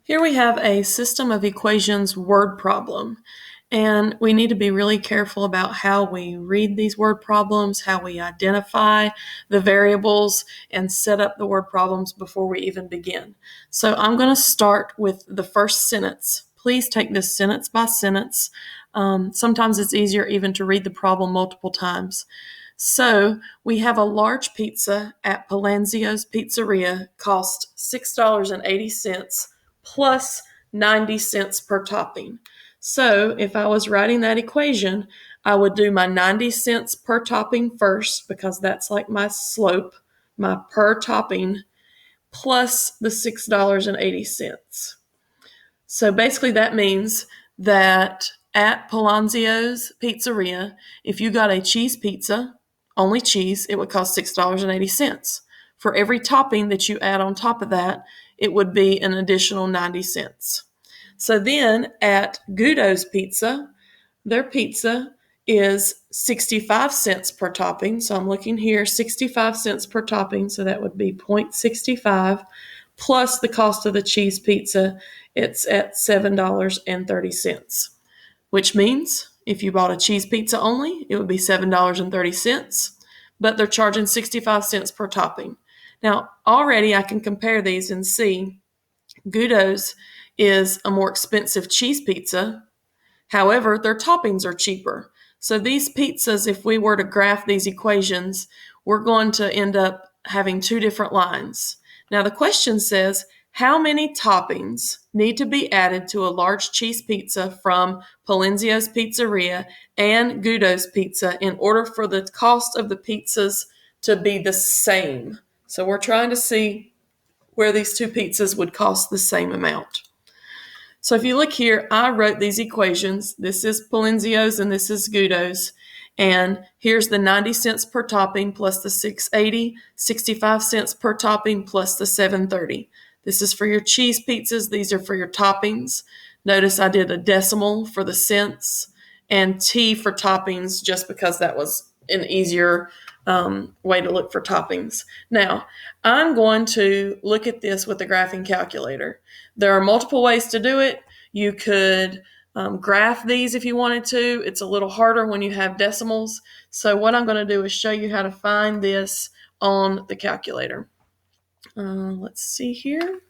Here we have a system of equations word problem, and we need to be really careful about how we read these word problems, how we identify the variables, and set up the word problems before we even begin. So I'm going to start with the first sentence. Please take this sentence by sentence. Sometimes it's easier even to read the problem multiple times. So we have a large pizza at Palanzio's Pizzeria cost $6.80 plus 90 cents per topping. So if I was writing that equation, I would do my 90 cents per topping first because that's like my slope, my per topping, plus the $6.80. So basically that means that at Palanzio's Pizzeria, if you got a cheese pizza, only cheese, it would cost $6.80. For every topping that you add on top of that, it would be an additional 90 cents. So then at Guido's Pizza, their pizza is 65 cents per topping. So I'm looking here, 65 cents per topping. So that would be 0.65 plus the cost of the cheese pizza. It's at $7.30, which means if you bought a cheese pizza only, it would be $7.30, but they're charging 65 cents per topping. Now, already I can compare these and see Guido's is a more expensive cheese pizza. However, their toppings are cheaper. So these pizzas, if we were to graph these equations, we're going to end up having two different lines. Now the question says, how many toppings need to be added to a large cheese pizza from Palanzio's Pizzeria and Guido's Pizza in order for the cost of the pizzas to be the same? So we're trying to see where these two pizzas would cost the same amount. So if you look here, I wrote these equations. This is Palanzio's and this is Guido's. And here's the 90 cents per topping plus the 680, 65 cents per topping plus the 730. This is for your cheese pizzas. These are for your toppings. Notice I did a decimal for the cents and T for toppings just because that was an easier way to look for toppings. Now, I'm going to look at this with the graphing calculator. There are multiple ways to do it. You could graph these if you wanted to. It's a little harder when you have decimals. So what I'm going to do is show you how to find this on the calculator. Let's see here.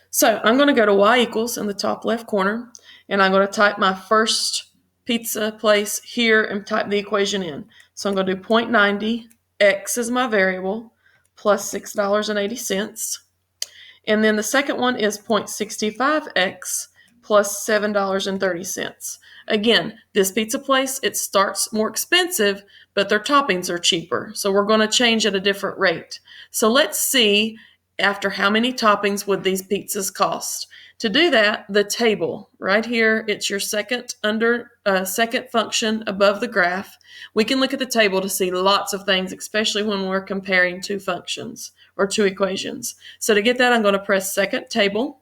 So I'm going to go to y equals in the top left corner, and I'm going to type my first pizza place here and type the equation in. So I'm going to do 0.90, x is my variable, plus $6.80. And then the second one is 0.65x plus $7.30. Again, this pizza place, it starts more expensive, but their toppings are cheaper. So we're going to change at a different rate. So let's see after how many toppings would these pizzas cost. To do that, the table right here, it's your second function above the graph. We can look at the table to see lots of things, especially when we're comparing two functions or two equations. So to get that, I'm going to press second table.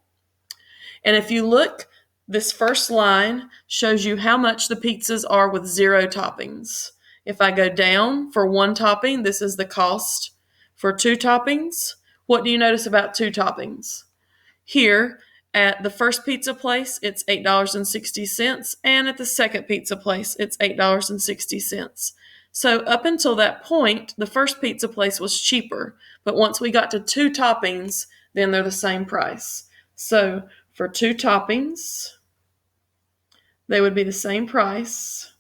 And if you look, this first line shows you how much the pizzas are with 0 toppings. If I go down for 1 topping, this is the cost. For 2 toppings, what do you notice about 2 toppings? Here, at the first pizza place, it's $8.60, and at the second pizza place, it's $8.60. So up until that point, the first pizza place was cheaper, but once we got to 2 toppings, then they're the same price. So for 2 toppings, they would be the same price,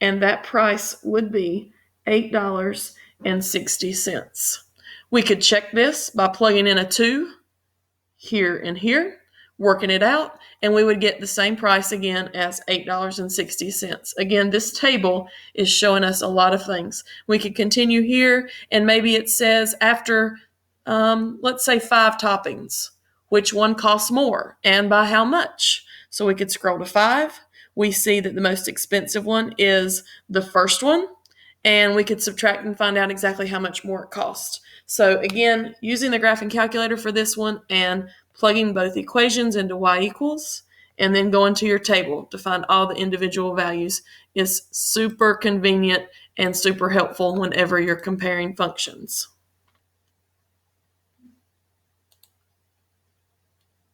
and that price would be $8.60. We could check this by plugging in a 2 here and here, working it out, and we would get the same price again as $8.60. Again, this table is showing us a lot of things. We could continue here, and maybe it says after, let's say 5 toppings, which one costs more and by how much? So we could scroll to 5. We see that the most expensive one is the first one, and we could subtract and find out exactly how much more it costs. So again, using the graphing calculator for this one and plugging both equations into y equals, and then going to your table to find all the individual values is super convenient and super helpful whenever you're comparing functions.